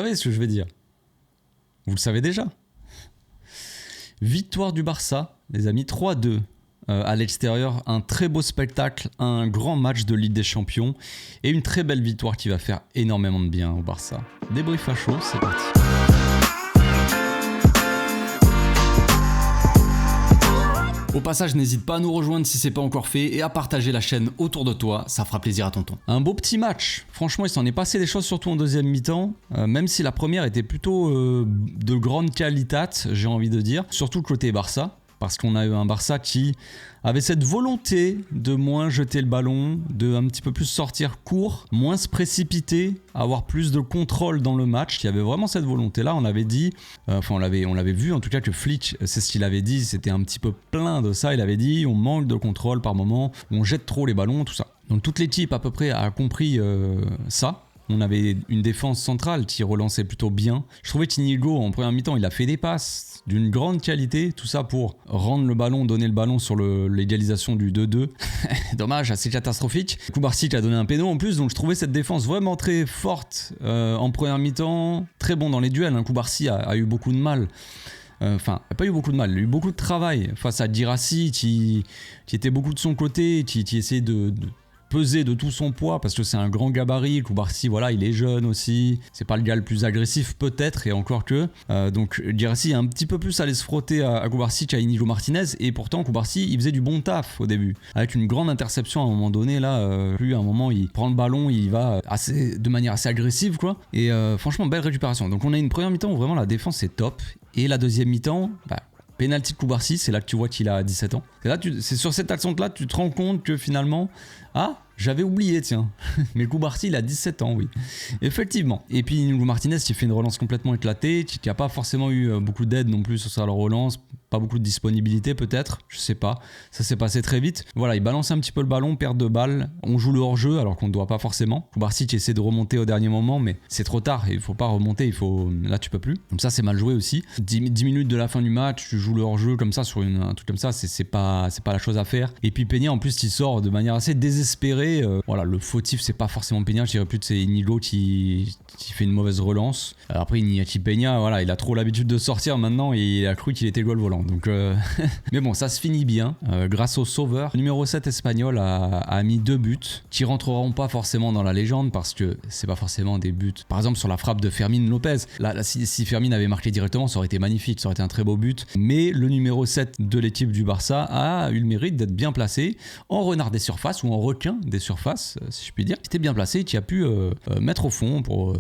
savez ce que je vais dire. Vous le savez déjà. Victoire du Barça, les amis, 3-2 à l'extérieur. Un très beau spectacle, un grand match de Ligue des Champions et une très belle victoire qui va faire énormément de bien au Barça. Débrief à chaud, c'est parti. Au passage, n'hésite pas à nous rejoindre si c'est pas encore fait et à partager la chaîne autour de toi, ça fera plaisir à tonton. Un beau petit match, franchement il s'en est passé des choses surtout en deuxième mi-temps, même si la première était plutôt de grande qualité, j'ai envie de dire, surtout côté Barça. Parce qu'on a eu un Barça qui avait cette volonté de moins jeter le ballon, de un petit peu plus sortir court, moins se précipiter, avoir plus de contrôle dans le match. Il y avait vraiment cette volonté-là. On avait dit, on l'avait vu en tout cas que Flick, c'est ce qu'il avait dit, c'était un petit peu plein de ça. Il avait dit, on manque de contrôle par moment, on jette trop les ballons, tout ça. Donc toute l'équipe à peu près a compris ça. On avait une défense centrale qui relançait plutôt bien. Je trouvais qu'Inigo, en première mi-temps, il a fait des passes d'une grande qualité. Tout ça pour rendre le ballon, donner le ballon sur l'égalisation du 2-2. Dommage, assez catastrophique. Kubarsi a donné un péno en plus, donc je trouvais cette défense vraiment très forte en première mi-temps. Très bon dans les duels. Kubarsi a eu beaucoup de mal. Enfin, il n'a pas eu beaucoup de mal, il a eu beaucoup de travail face à Guirassy qui était beaucoup de son côté, qui essayait de peser de tout son poids parce que c'est un grand gabarit. Kubarsi, voilà, il est jeune aussi, c'est pas le gars le plus agressif peut-être, et encore que donc Guirassy est un petit peu plus allé se frotter à Kubarsi qu'à Inigo Martinez, et pourtant Kubarsi il faisait du bon taf au début avec une grande interception à un moment donné là, lui à un moment il prend le ballon, il va de manière assez agressive quoi, et franchement belle récupération. Donc on a une première mi-temps où vraiment la défense est top, et la deuxième mi-temps penalty de Kubarsi, c'est là que tu vois qu'il a 17 ans. C'est sur cette action-là tu te rends compte que finalement, j'avais oublié, tiens. Mais Kubarsi, il a 17 ans, oui. Effectivement. Et puis Inigo Martinez qui fait une relance complètement éclatée, qui n'a pas forcément eu beaucoup d'aide non plus sur sa relance, pas beaucoup de disponibilité peut-être, je sais pas. Ça s'est passé très vite. Voilà, il balance un petit peu le ballon, perte de balle. On joue le hors-jeu alors qu'on ne doit pas forcément. Kubarsi qui essaie de remonter au dernier moment, mais c'est trop tard. Il faut pas remonter, là tu peux plus. Donc ça c'est mal joué aussi. 10 minutes de la fin du match, tu joues le hors-jeu comme ça sur un truc comme ça, c'est pas la chose à faire. Et puis Peña en plus il sort de manière assez désespérée. Voilà, le fautif c'est pas forcément Peña, je dirais plus que c'est Inigo qui fait une mauvaise relance. Après Iñaki Peña, voilà, il a trop l'habitude de sortir maintenant et il a cru qu'il était goal volant. Donc mais bon, ça se finit bien grâce au sauveur. Le numéro 7 espagnol a mis 2 buts qui rentreront pas forcément dans la légende parce que c'est pas forcément des buts. Par exemple sur la frappe de Fermín Lopez, là si Fermín avait marqué directement, ça aurait été magnifique, ça aurait été un très beau but. Mais le numéro 7 de l'équipe du Barça a eu le mérite d'être bien placé en renard des surfaces ou en requin des surfaces, si je puis dire. Il était bien placé, qui a pu mettre au fond pour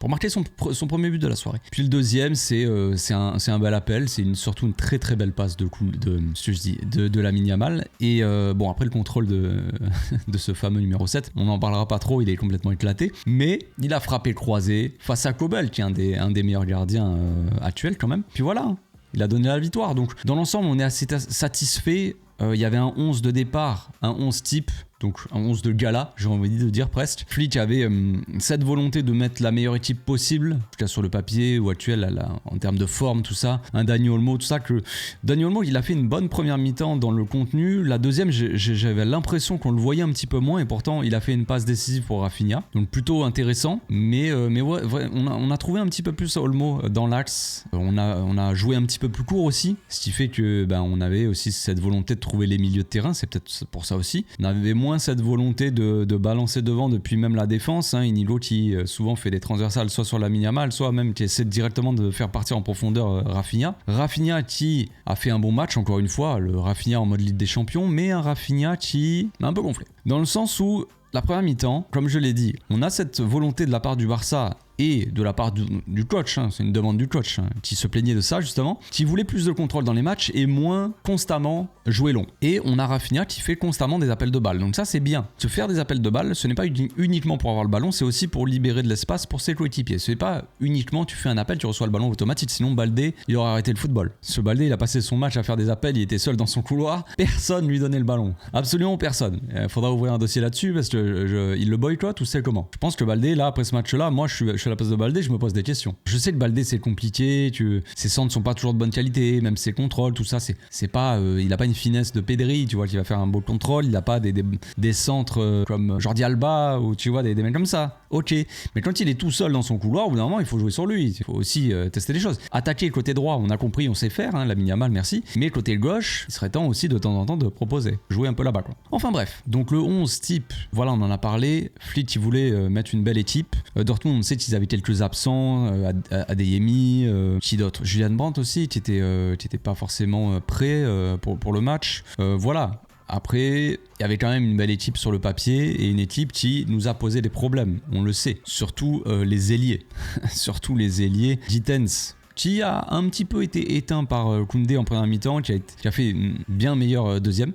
marquer son premier but de la soirée. Puis le deuxième, c'est un bel appel, c'est surtout une très très belle passe de Lamine Yamal. Et bon, après le contrôle de ce fameux numéro 7, on n'en parlera pas trop, il est complètement éclaté, mais il a frappé croisé face à Kobel, qui est un des meilleurs gardiens actuels quand même. Puis voilà, il a donné la victoire. Donc dans l'ensemble, on est assez satisfait. Il y avait un 11 de départ, un 11 type, donc un 11 de gala, j'ai envie de dire presque. Flick avait cette volonté de mettre la meilleure équipe possible, en tout cas sur le papier ou actuel, en termes de forme, tout ça. Un Dani Olmo, tout ça. Dani Olmo, il a fait une bonne première mi-temps dans le contenu. La deuxième, j'avais l'impression qu'on le voyait un petit peu moins, et pourtant il a fait une passe décisive pour Rafinha. Donc plutôt intéressant, mais ouais, on a trouvé un petit peu plus Olmo dans l'axe. On a joué un petit peu plus court aussi, ce qui fait que on avait aussi cette volonté de trouver les milieux de terrain, c'est peut-être pour ça aussi. On avait moins cette volonté de balancer devant depuis même la défense. Inigo qui souvent fait des transversales soit sur Lamine Yamal, soit même qui essaie directement de faire partir en profondeur Rafinha. Rafinha qui a fait un bon match, encore une fois, le Rafinha en mode Ligue des Champions, mais un Rafinha qui m'a un peu gonflé. Dans le sens où la première mi-temps, comme je l'ai dit, on a cette volonté de la part du Barça et de la part du coach, c'est une demande du coach qui se plaignait de ça justement, qui voulait plus de contrôle dans les matchs et moins constamment jouer long. Et on a Rafinha qui fait constamment des appels de balles, donc ça c'est bien. Se faire des appels de balles, ce n'est pas uniquement pour avoir le ballon, c'est aussi pour libérer de l'espace pour ses coéquipiers. Ce n'est pas uniquement tu fais un appel, tu reçois le ballon automatique, sinon Baldé il aurait arrêté le football. Ce Baldé il a passé son match à faire des appels, il était seul dans son couloir, personne lui donnait le ballon, absolument personne. Il faudra ouvrir un dossier là-dessus parce que il le boycotte ou c'est comment. Je pense que Baldé là après ce match là, moi je suis à la place de Baldé, je me pose des questions. Je sais que Baldé c'est compliqué, ses centres sont pas toujours de bonne qualité, même ses contrôles, tout ça, c'est pas, il a pas une finesse de Pedri, tu vois, qui va faire un beau contrôle, il a pas des centres comme Jordi Alba ou tu vois des mecs comme ça. Ok, mais quand il est tout seul dans son couloir, au bout d'un moment il faut jouer sur lui, il faut aussi tester les choses. Attaquer le côté droit, on a compris, on sait faire, hein, Lamine Yamal, merci. Mais côté gauche, il serait temps aussi de temps en temps de proposer, jouer un peu là-bas quoi. Enfin bref, donc le 11 type, voilà, on en a parlé. Flick il voulait mettre une belle équipe. Dortmund, on sait qu'ils avaient quelques absents, Adeyemi, qui d'autre, Julian Brandt aussi, qui était pas forcément prêt pour le match. Voilà. Après, il y avait quand même une belle équipe sur le papier et une équipe qui nous a posé des problèmes, on le sait. Surtout les ailiers. Surtout les ailiers. Gittens, qui a un petit peu été éteint par Koundé en première mi-temps, qui a fait une bien meilleure deuxième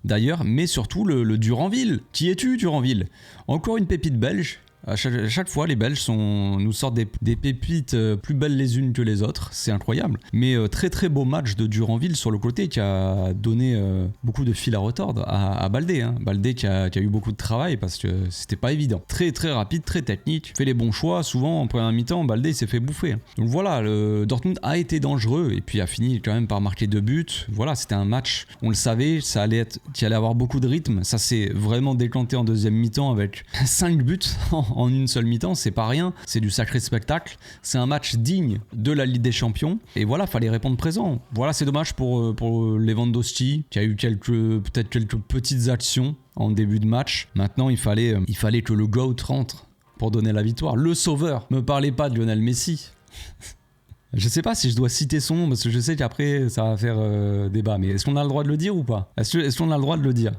d'ailleurs, mais surtout le Duranville. Qui es-tu, Duranville? Encore une pépite belge. À chaque fois, les Belges nous sortent des pépites plus belles les unes que les autres. C'est incroyable. Mais très très beau match de Duranville sur le côté qui a donné beaucoup de fil à retordre à Baldé. Hein. Baldé qui a eu beaucoup de travail parce que c'était pas évident. Très très rapide, très technique. Fait les bons choix. Souvent en première mi-temps, Baldé s'est fait bouffer. Hein. Donc voilà, le Dortmund a été dangereux et puis a fini quand même par marquer 2 buts. Voilà, c'était un match, on le savait, qu'il allait avoir beaucoup de rythme. Ça s'est vraiment décanté en deuxième mi-temps avec 5 buts en une seule mi-temps, c'est pas rien, c'est du sacré spectacle, c'est un match digne de la Ligue des Champions, et voilà, fallait répondre présent. Voilà, c'est dommage pour Lewandowski, qui a eu peut-être quelques petites actions en début de match. Maintenant, il fallait que le GOAT rentre pour donner la victoire. Le sauveur, me parlez pas de Lionel Messi. Je sais pas si je dois citer son nom, parce que je sais qu'après, ça va faire débat, mais est-ce qu'on a le droit de le dire ou pas? Est-ce qu'on a le droit de le dire?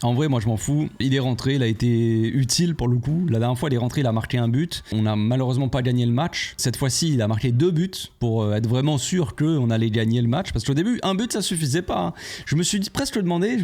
En vrai, moi je m'en fous. Il est rentré, il a été utile pour le coup. La dernière fois, il est rentré, il a marqué un but. On n'a malheureusement pas gagné le match. Cette fois-ci, il a marqué 2 buts pour être vraiment sûr qu'on allait gagner le match. Parce qu'au début, un but, ça suffisait pas. Hein. Je me suis presque demandé,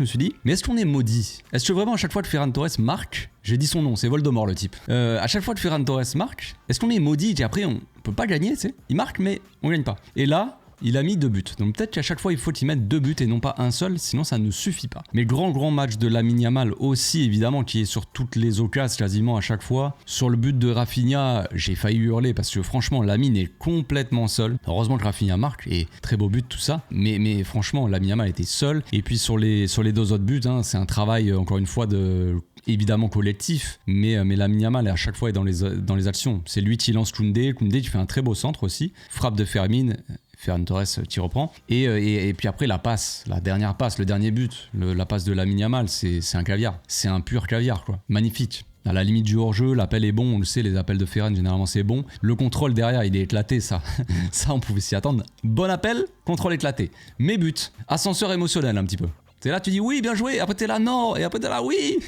mais est-ce qu'on est maudit? Est-ce que vraiment à chaque fois que Ferran Torres marque, j'ai dit son nom, c'est Voldemort le type. À chaque fois que Ferran Torres marque, est-ce qu'on est maudit et après on peut pas gagner, tu sais? Il marque, mais on gagne pas. Et là, il a mis 2 buts. Donc peut-être qu'à chaque fois, il faut y mettre 2 buts et non pas un seul, sinon ça ne suffit pas. Mais grand match de Lamine Yamal aussi, évidemment, qui est sur toutes les occasions quasiment à chaque fois. Sur le but de Rafinha, j'ai failli hurler parce que franchement, Lamine est complètement seul. Heureusement que Rafinha marque et très beau but, tout ça. Mais franchement, Lamine Yamal était seul. Et puis sur les 2 autres buts, hein, c'est un travail, encore une fois, évidemment collectif, mais Lamine Yamal à chaque fois est dans les actions. C'est lui qui lance Koundé qui fait un très beau centre aussi. Frappe de Ferran Torres qui reprend et puis après la dernière passe, le dernier but, la passe de Lamine Yamal, c'est un caviar, c'est un pur caviar quoi, magnifique. À la limite du hors-jeu, l'appel est bon, on le sait, les appels de Ferran généralement c'est bon. Le contrôle derrière il est éclaté, ça on pouvait s'y attendre. Bon appel, contrôle éclaté. Mais but, ascenseur émotionnel un petit peu. T'es là, tu dis oui, bien joué, après t'es là, non, et après t'es là, oui.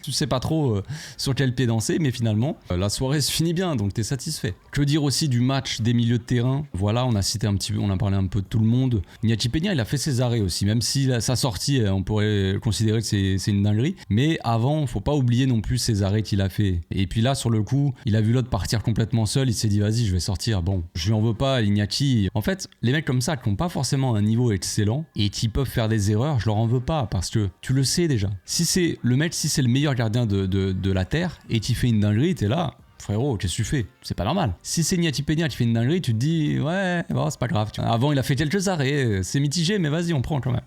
Tu sais pas trop sur quel pied danser, mais finalement, la soirée se finit bien, donc t'es satisfait. Que dire aussi du match des milieux de terrain? Voilà, on a parlé un peu de tout le monde. Niachi Peña, il a fait ses arrêts aussi, même si sa sortie, on pourrait considérer que c'est une dinguerie. Mais avant, faut pas oublier non plus ses arrêts qu'il a fait. Et puis là, sur le coup, il a vu l'autre partir complètement seul, il s'est dit, vas-y, je vais sortir. Bon, je lui en veux pas, Iñaki. En fait, les mecs comme ça, qui n'ont pas forcément un niveau excellent, et qui peuvent faire des erreurs, je leur en veux pas parce que tu le sais déjà. Si c'est le meilleur gardien de la terre et tu fais une dinguerie, t'es là, frérot, qu'est-ce que tu fais? C'est pas normal. Si c'est Niachi Peña qui fait une dinguerie, tu te dis ouais, bon, c'est pas grave. Avant, il a fait quelques arrêts, c'est mitigé, mais vas-y, on prend quand même.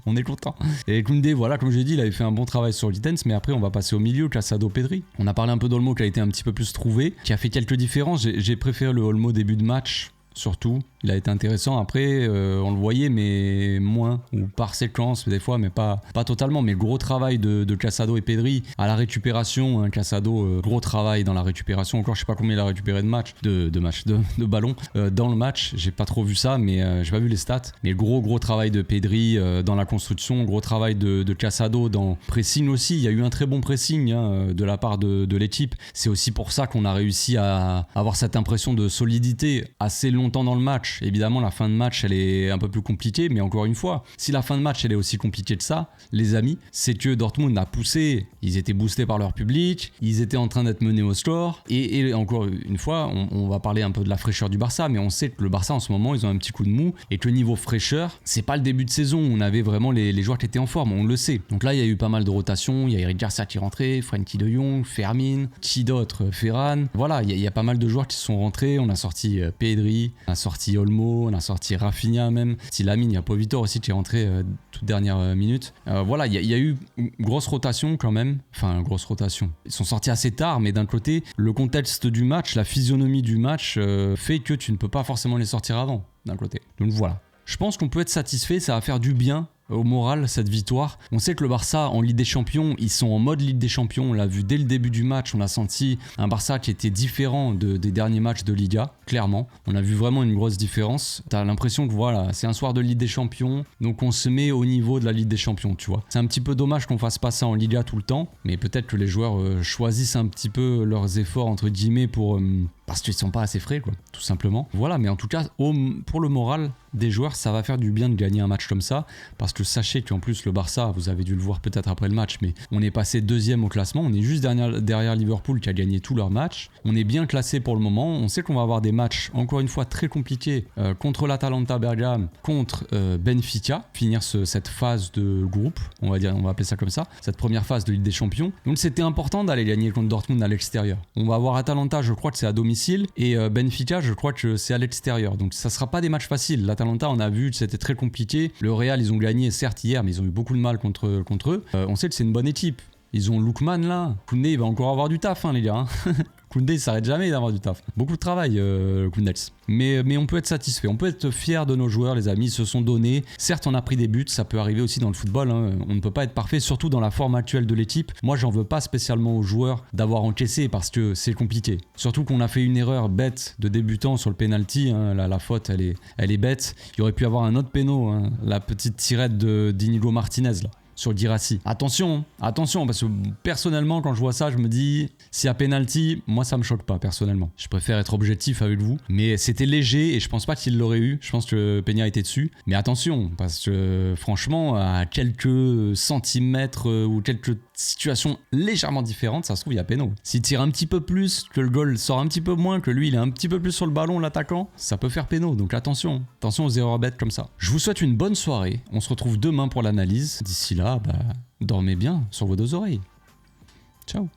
On est content. Et Koundé, voilà, comme j'ai dit, il avait fait un bon travail sur Gittens, mais après, on va passer au milieu, Casado, Pedri. On a parlé un peu d'Olmo qui a été un petit peu plus trouvé, qui a fait quelques différences. J'ai préféré le Olmo début de match. Surtout, il a été intéressant. Après, on le voyait, mais moins, ou par séquence des fois, mais pas totalement. Mais gros travail de Casado et Pedri à la récupération. Hein, Casado, gros travail dans la récupération. Encore, je sais pas combien il a récupéré de ballons dans le match. J'ai pas trop vu ça, mais j'ai pas vu les stats. Mais gros travail de Pedri dans la construction, gros travail de Casado dans pressing aussi. Il y a eu un très bon pressing de la part de l'équipe. C'est aussi pour ça qu'on a réussi à avoir cette impression de solidité assez longtemps longtemps dans le match, évidemment la fin de match elle est un peu plus compliquée, mais encore une fois, si la fin de match elle est aussi compliquée que ça, les amis, c'est que Dortmund a poussé, ils étaient boostés par leur public, ils étaient en train d'être menés au score, et encore une fois, on va parler un peu de la fraîcheur du Barça, mais on sait que le Barça en ce moment ils ont un petit coup de mou, et que niveau fraîcheur, c'est pas le début de saison où on avait vraiment les joueurs qui étaient en forme, on le sait. Donc là il y a eu pas mal de rotations, il y a Eric Garcia qui est rentré, Frenkie de Jong, Fermin, qui d'autre, Ferran, voilà, il y a pas mal de joueurs qui sont rentrés, on a sorti Pedri, on a sorti Olmo, on a sorti Rafinha même, si Lamine, il y a Povitor aussi qui est rentré toute dernière minute. Voilà, il y a eu une grosse rotation quand même, enfin grosse rotation. Ils sont sortis assez tard, mais d'un côté, le contexte du match, la physionomie du match fait que tu ne peux pas forcément les sortir avant, d'un côté. Donc voilà. Je pense qu'on peut être satisfait, ça va faire du bien au moral cette victoire. On sait que le Barça en Ligue des Champions, ils sont en mode Ligue des Champions, on l'a vu dès le début du match, on a senti un Barça qui était différent des derniers matchs de Liga, clairement. On a vu vraiment une grosse différence. T'as l'impression que voilà, c'est un soir de Ligue des Champions, donc on se met au niveau de la Ligue des Champions, tu vois. C'est un petit peu dommage qu'on fasse pas ça en Liga tout le temps, mais peut-être que les joueurs choisissent un petit peu leurs efforts entre guillemets pour parce qu'ils sont pas assez frais, quoi, tout simplement. Voilà, mais en tout cas, pour le moral des joueurs, ça va faire du bien de gagner un match comme ça, parce que sachez qu'en plus le Barça, vous avez dû le voir peut-être après le match, mais on est passé 2e au classement, on est juste derrière Liverpool qui a gagné tous leurs matchs, on est bien classé pour le moment, on sait qu'on va avoir des matchs, encore une fois, très compliqués, contre l'Atalanta Bergame, contre Benfica, finir cette phase de groupe, on va appeler ça comme ça, cette première phase de Ligue des Champions, donc c'était important d'aller gagner contre Dortmund à l'extérieur. On va avoir Atalanta, je crois que c'est à domicile, et Benfica, je crois que c'est à l'extérieur, donc ça sera pas des matchs faciles. L'Atalanta, on a vu que c'était très compliqué, le Real, ils ont gagné certes hier, mais ils ont eu beaucoup de mal contre eux. On sait que c'est une bonne équipe. Ils ont Lookman là. Koundé, il va encore avoir du taf, hein, les gars. Koundé, il s'arrête jamais d'avoir du taf. Beaucoup de travail, Koundels. Mais on peut être satisfait. On peut être fier de nos joueurs, les amis. Ils se sont donnés. Certes, on a pris des buts. Ça peut arriver aussi dans le football. Hein. On ne peut pas être parfait, surtout dans la forme actuelle de l'équipe. Moi, j'en veux pas spécialement aux joueurs d'avoir encaissé parce que c'est compliqué. Surtout qu'on a fait une erreur bête de débutant sur le penalty. Hein. La faute, elle est bête. Il y aurait pu avoir un autre péno. Hein. La petite tirette d'Inigo Martinez, là, sur le Guirassy. Attention, parce que personnellement, quand je vois ça, je me dis, s'il y a penalty, moi ça me choque pas, personnellement. Je préfère être objectif avec vous. Mais c'était léger et je pense pas qu'il l'aurait eu. Je pense que Peña était dessus. Mais attention, parce que franchement, à quelques centimètres ou quelques situations légèrement différentes, ça se trouve, il y a péno. S'il tire un petit peu plus, que le goal sort un petit peu moins, que lui, il est un petit peu plus sur le ballon, l'attaquant, ça peut faire péno. Donc attention aux erreurs bêtes comme ça. Je vous souhaite une bonne soirée. On se retrouve demain pour l'analyse. D'ici là, dormez bien sur vos 2 oreilles. Ciao.